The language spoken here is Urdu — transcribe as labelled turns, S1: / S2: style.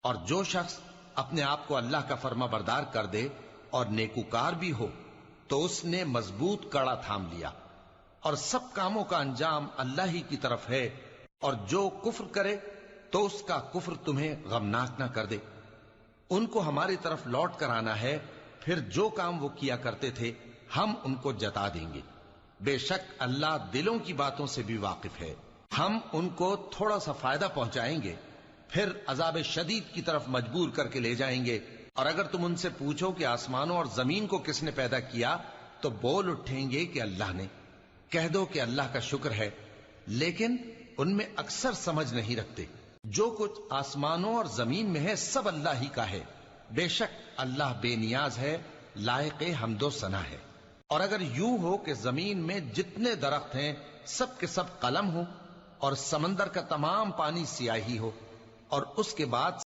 S1: اور جو شخص اپنے آپ کو اللہ کا فرما بردار کر دے اور نیکوکار بھی ہو تو اس نے مضبوط کڑا تھام لیا، اور سب کاموں کا انجام اللہ ہی کی طرف ہے، اور جو کفر کرے تو اس کا کفر تمہیں غمناک نہ کر دے۔ ان کو ہماری طرف لوٹ کر آنا ہے، پھر جو کام وہ کیا کرتے تھے ہم ان کو جتا دیں گے۔ بے شک اللہ دلوں کی باتوں سے بھی واقف ہے۔ ہم ان کو تھوڑا سا فائدہ پہنچائیں گے، پھر عذاب شدید کی طرف مجبور کر کے لے جائیں گے۔ اور اگر تم ان سے پوچھو کہ آسمانوں اور زمین کو کس نے پیدا کیا تو بول اٹھیں گے کہ اللہ نے۔ کہہ دو کہ اللہ کا شکر ہے، لیکن ان میں اکثر سمجھ نہیں رکھتے۔ جو کچھ آسمانوں اور زمین میں ہے سب اللہ ہی کا ہے، بے شک اللہ بے نیاز ہے، لائق حمد و ثنا ہے۔ اور اگر یوں ہو کہ زمین میں جتنے درخت ہیں سب کے سب قلم ہو، اور سمندر کا تمام پانی سیاہی ہو، اور اس کے بعد